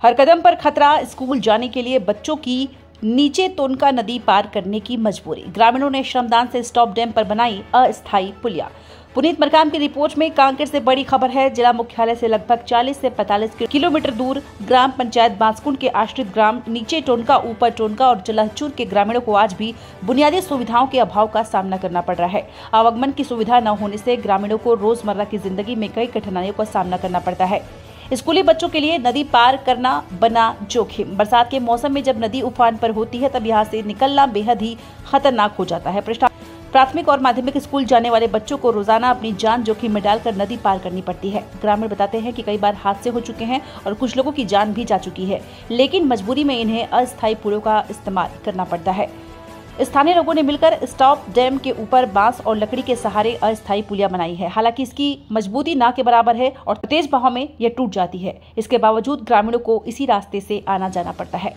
हर कदम पर खतरा, स्कूल जाने के लिए बच्चों की नीचे तोनका नदी पार करने की मजबूरी। ग्रामीणों ने श्रमदान से स्टॉप डैम पर बनाई अस्थायी पुलिया। पुनीत मरकाम की रिपोर्ट में कांकेर से बड़ी खबर है। जिला मुख्यालय से लगभग 40 से 45 किलोमीटर दूर ग्राम पंचायत बांसकुंड के आश्रित ग्राम नीचे टोनका, ऊपर टोनका और जलहचूर के ग्रामीणों को आज भी बुनियादी सुविधाओं के अभाव का सामना करना पड़ रहा है। आवागमन की सुविधा न होने से ग्रामीणों को रोजमर्रा की जिंदगी में कई कठिनाइयों का सामना करना पड़ता है। स्कूली बच्चों के लिए नदी पार करना बना जोखिम। बरसात के मौसम में जब नदी उफान पर होती है तब यहाँ से निकलना बेहद ही खतरनाक हो जाता है। प्राथमिक और माध्यमिक स्कूल जाने वाले बच्चों को रोजाना अपनी जान जोखिम में डालकर नदी पार करनी पड़ती है। ग्रामीण बताते हैं कि कई बार हादसे हो चुके हैं और कुछ लोगों की जान भी जा चुकी है, लेकिन मजबूरी में इन्हें अस्थायी पुलों का इस्तेमाल करना पड़ता है। स्थानीय लोगों ने मिलकर स्टॉप डैम के ऊपर बांस और लकड़ी के सहारे अस्थायी पुलिया बनाई है। हालांकि इसकी मजबूती ना के बराबर है और तेज बहाव में यह टूट जाती है। इसके बावजूद ग्रामीणों को इसी रास्ते से आना जाना पड़ता है।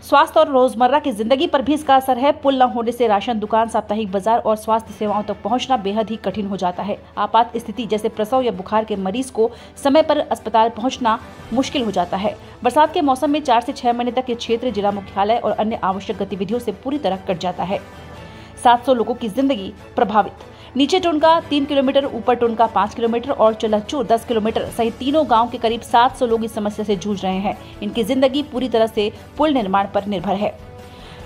स्वास्थ्य और रोजमर्रा की जिंदगी पर भी इसका असर है। पुल न होने से राशन दुकान, साप्ताहिक बाजार और स्वास्थ्य सेवाओं तक पहुंचना बेहद ही कठिन हो जाता है। आपात स्थिति जैसे प्रसव या बुखार के मरीज को समय पर अस्पताल पहुंचना मुश्किल हो जाता है। बरसात के मौसम में 4 से 6 महीने तक ये क्षेत्र जिला मुख्यालय और अन्य आवश्यक गतिविधियों से पूरी तरह कट जाता है। 700 लोगों की जिंदगी प्रभावित। नीचे टोनका 3 किलोमीटर, ऊपर टोनका 5 किलोमीटर और चलहचूर 10 किलोमीटर सहित तीनों गांव के करीब 700 लोग इस समस्या से जूझ रहे हैं। इनकी जिंदगी पूरी तरह से पुल निर्माण पर निर्भर है।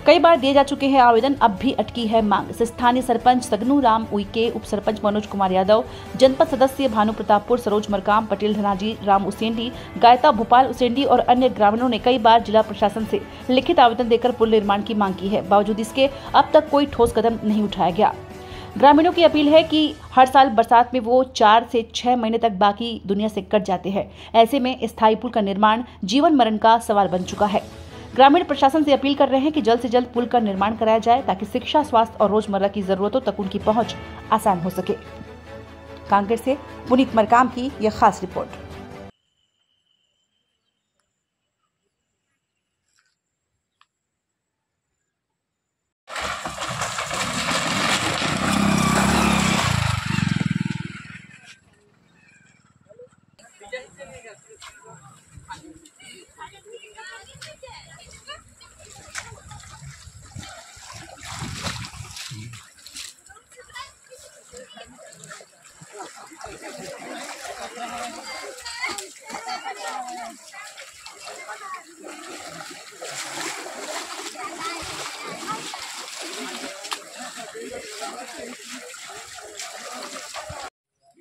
कई बार दिए जा चुके हैं आवेदन, अब भी अटकी है मांग। स्थानीय सरपंच सगनू राम उइके, उप सरपंच मनोज कुमार यादव, जनपद सदस्य भानु प्रतापपुर, सरोज मरकाम, पटेल धनाजी, राम उसेंडी, गायता भोपाल उसेंडी और अन्य ग्रामीणों ने कई बार जिला प्रशासन से लिखित आवेदन देकर पुल निर्माण की मांग की है। बावजूद इसके अब तक कोई ठोस कदम नहीं उठाया गया। ग्रामीणों की अपील है कि हर साल बरसात में वो 4 से 6 महीने तक बाकी दुनिया से कट जाते हैं। ऐसे में स्थायी पुल का निर्माण जीवन मरण का सवाल बन चुका है। ग्रामीण प्रशासन से अपील कर रहे हैं कि जल्द से जल्द पुल का निर्माण कराया जाए ताकि शिक्षा, स्वास्थ्य और रोजमर्रा की जरूरतों तक उनकी पहुंच आसान हो सके। कांकेर से पुनीत मरकाम की यह खास रिपोर्ट।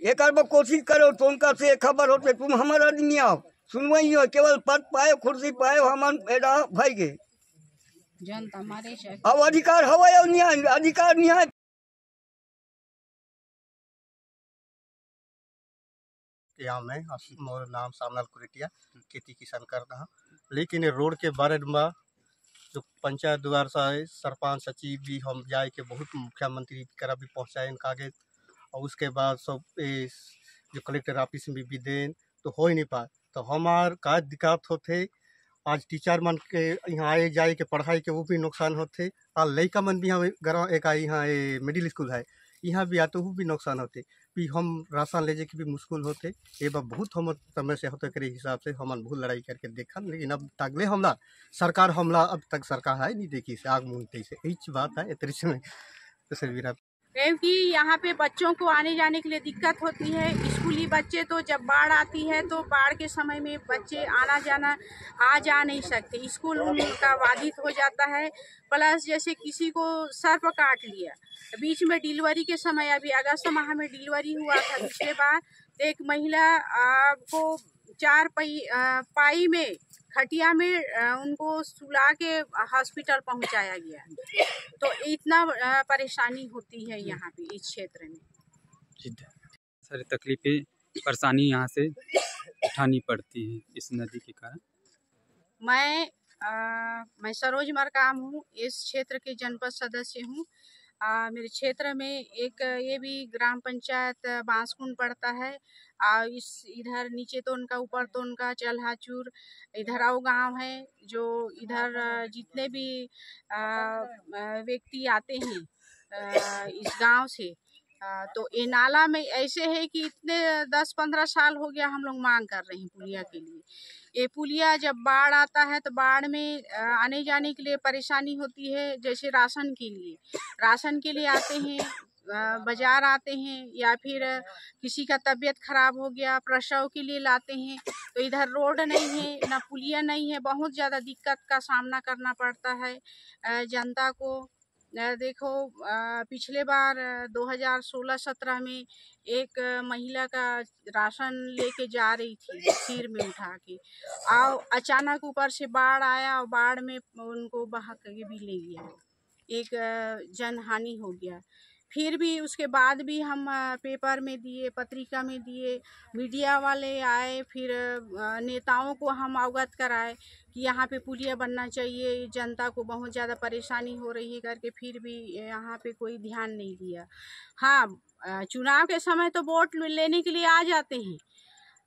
एक बार कोशिश करो तो उनका से खबर होते तुम हमारा आदमी आओ सुनवाई हो, केवल पद पाए, कुर्सी पाए, हम भाई गे जनता हमारे अब अधिकार हवा या न्याय अधिकार न्याय। यहाँ मैं मोर नाम सामनाल कुरेटिया, खेती किसान करता हूँ। लेकिन रोड के बारे में जो पंचायत द्वार से सरपंच सचिव भी हम जाए के बहुत मुख्यमंत्री करा भी पहुँचाए इनका आगे, और उसके बाद सब जो कलेक्टर ऑफिस में भी दें तो हो ही नहीं पाए। तो हमार का दिक्कत होते आज टीचर मन के यहाँ आए जाए के पढ़ाई के वो भी नुकसान होते, और लड़का मन भी यहाँ गाँव एक यहाँ मिडिल स्कूल है यहाँ भी आते वो भी नुकसान होते, भी हम राशन ले जाए के भी मुश्किल होते। ये बात बहुत हम समस्या होते करे हिसाब से हम बहुत लड़ाई करके देखा, लेकिन अब तगले हमला सरकार हमला अब तक सरकार है नहीं देखी से आग मुनते से यही बात है इतने समय तस्वीर। क्योंकि यहाँ पे बच्चों को आने जाने के लिए दिक्कत होती है। स्कूली बच्चे तो जब बाढ़ आती है तो बाढ़ के समय में बच्चे आना जाना आ जा नहीं सकते, स्कूल उनका बाधित हो जाता है। प्लस जैसे किसी को सर्प काट लिया, बीच में डिलीवरी के समय, अभी अगस्त माह में डिलीवरी हुआ था पिछले बार, तो एक महिला को 4 पाई में खटिया में उनको सुला के हॉस्पिटल पहुंचाया गया। तो इतना परेशानी होती है यहाँ पे इस क्षेत्र में। सारी तकलीफें परेशानी यहाँ से उठानी पड़ती है इस नदी के कारण। मैं सरोज मरकाम हूँ, इस क्षेत्र के जनपद सदस्य हूँ। मेरे क्षेत्र में एक ये भी ग्राम पंचायत बांसकुंड पड़ता है। इस इधर नीचे तो उनका, ऊपर तो उनका, चलहाचूर इधर आओ गांव है। जो इधर जितने भी व्यक्ति आते हैं इस गांव से, तो ये नाला में ऐसे है कि इतने 10-15 साल हो गया हम लोग मांग कर रहे हैं पुलिया के लिए। ये पुलिया जब बाढ़ आता है तो बाढ़ में आने जाने के लिए परेशानी होती है। जैसे राशन के लिए आते हैं, बाजार आते हैं, या फिर किसी का तबीयत खराब हो गया प्रसव के लिए लाते हैं, तो इधर रोड नहीं है, ना पुलिया नहीं है, बहुत ज़्यादा दिक्कत का सामना करना पड़ता है जनता को। देखो पिछले बार 2016-17 में एक महिला का राशन लेके जा रही थी सिर में उठा के, और अचानक ऊपर से बाढ़ आया और बाढ़ में उनको बहा के भी ले गया, एक जनहानि हो गया। फिर भी उसके बाद भी हम पेपर में दिए, पत्रिका में दिए, मीडिया वाले आए, फिर नेताओं को हम अवगत कराए कि यहाँ पे पुलिया बनना चाहिए, जनता को बहुत ज़्यादा परेशानी हो रही है करके, फिर भी यहाँ पे कोई ध्यान नहीं दिया। हाँ, चुनाव के समय तो वोट लेने के लिए आ जाते हैं,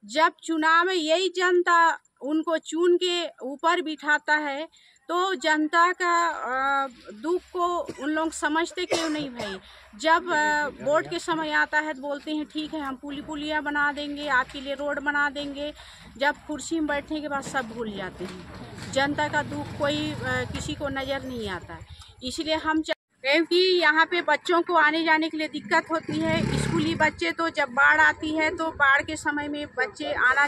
जब चुनाव में यही जनता उनको चुन के ऊपर बिठाता है तो जनता का दुख को उन लोग समझते क्यों नहीं भाई। जब वोट के समय आता है तो बोलते हैं ठीक है हम पुलिया बना देंगे, आपके लिए रोड बना देंगे, जब कुर्सी में बैठने के बाद सब भूल जाते हैं। जनता का दुख कोई किसी को नज़र नहीं आता, इसलिए हम क्योंकि यहाँ पे बच्चों को आने जाने के लिए दिक्कत होती है। स्कूली बच्चे तो जब बाढ़ आती है तो बाढ़ के समय में बच्चे आ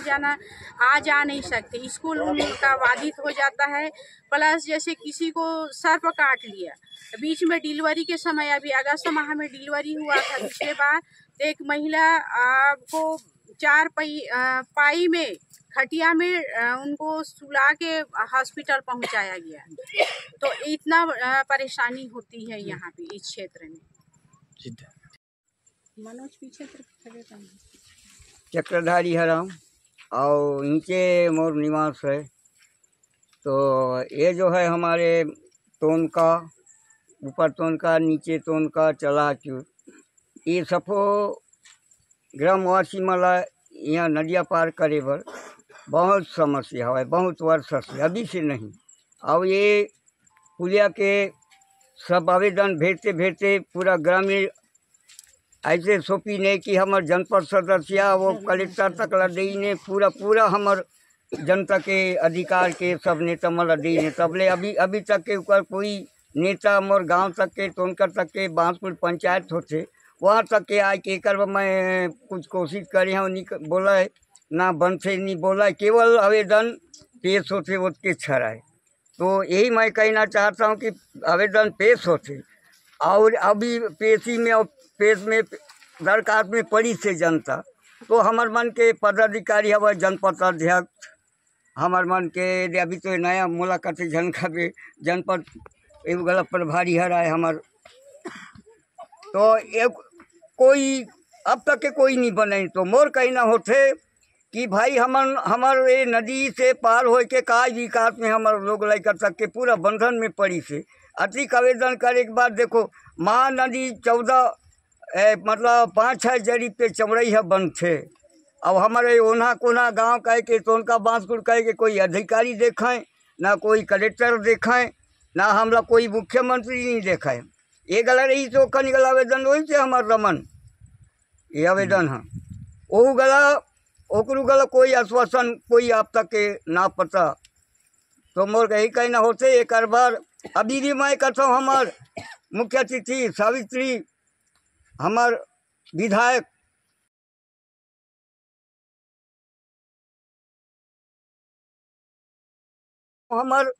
जा नहीं सकते, स्कूल उनका बाधित हो जाता है। प्लस जैसे किसी को सर्प काट लिया, बीच में डिलीवरी के समय, अभी अगस्त माह में डिलीवरी हुआ था पिछले बार, तो एक महिला को 4 पाई में खटिया में उनको सुला के हॉस्पिटल पहुंचाया गया। तो इतना परेशानी होती है यहाँ पे इस क्षेत्र में। मनोज पीछे चक्रधारी हराम और नीचे मोर निवास है। तो ये जो है हमारे तोनका, ऊपर तोनका नीचे तोनका चलाचूर, ये सफो ग्रामवासी मला यहाँ नदिया पार करे बर बहुत समस्या है, बहुत वर्ष से, अभी से नहीं। और ये पुलिया के सब आवेदन भेजते भेजते पूरा ग्रामीण ऐसे सोपी ने कि हमार जनपद सदस्य वो कलेक्टर तक लड़ी ने पूरा हमार जनता के अधिकार के सब नेता मला दी ने, तबले अभी तक के ऊपर कोई नेता मोर गांव तक के तोनकर तक के बांसपुर पंचायत होते वहाँ तक के आए के कर मैं कुछ कोशिश करे हूँ, नहीं बोला है ना बनते नहीं बोला है, केवल आवेदन पेश होते उसके छड़ाए। तो यही मैं कहना चाहता हूँ कि आवेदन पेश होते, और अभी पेश में दरकार में पड़ी से जनता, तो हमार मन के पदाधिकारी हवा जनपद अध्यक्ष, हमार मन के अभी तो नया मुलाकात झनका पे जनपद एगो गला प्रभारी हराए हमार, तो एक कोई अब तक के कोई नहीं बने। तो मोर कहना होते कि भाई हमार ये नदी से पार हो के काय विकास में हमार लोग लेकर तक के पूरा बंधन में पड़ी से अतिक आवेदन करे के बाद देखो महानदी 14 मतलब 5-6 जरी पे चमड़ई है बंद थे। अब हमारे ओना कोना गांव कह के तो उनका बांसपुर कह के कोई अधिकारी देखें, ना कोई कलेक्टर देखें, ना हमला कोई मुख्यमंत्री नहीं देखें। ये गला रही तो कन गला आवेदन वही से हमार रमन ये आवेदन है वो गला ओकरू गला कोई आश्वासन कोई आप तक के ना पता। तो मोर यही कहना होते एक बार अभी भी मैं कहता हूँ हमार मुख्य अतिथि सावित्री हमार विधायक हमार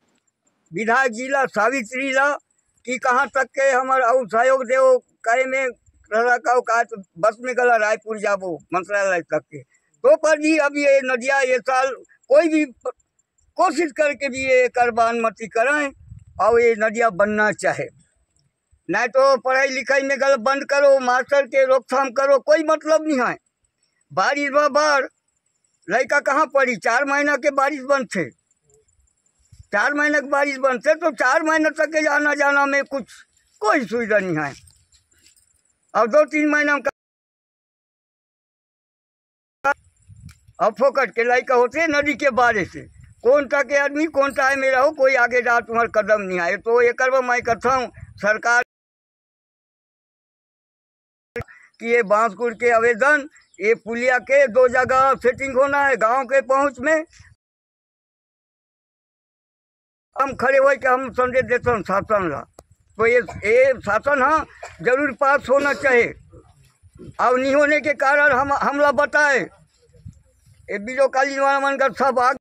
विधायक जिला सावित्री ला कि कहाँ तक के हमार और सहयोग देव कहे में का बस में गला रायपुर जाबो मंत्रालय तक के, तो पर भी अभी ये नदिया ये साल कोई भी कोशिश करके भी ये करबान मती करें और ये नदिया बनना चाहे, नहीं तो पढ़ाई लिखाई में गलत बंद करो, मास्टर के रोकथाम करो, कोई मतलब नहीं है। बारिश बार लड़का कहाँ पड़ी, 4 महीना के बारिश बंद थे, 4 महीने के बारिश बंद थे, तो 4 महीने तक के आना जाना में कुछ कोई सुविधा नहीं है। अब 2-3 महीना अब फोकट के लड़का होते नदी के बारे से कौन सा के आदमी कौन सा है मेरा हो, कोई आगे जा तुम्हारा कदम नहीं आए। तो ये करवा मैं कहता हूँ सरकार किए बांसकुर के आवेदन, ये पुलिया के 2 जगह सेटिंग होना है गांव के पहुंच में। हम खड़े हो के हम संदेश देते हैं शासन ला, तो ये शासन हाँ जरूर पास होना चाहिए। और नहीं होने के कारण हमला बताए ये बीजो कालीन वाला मन का सब आगे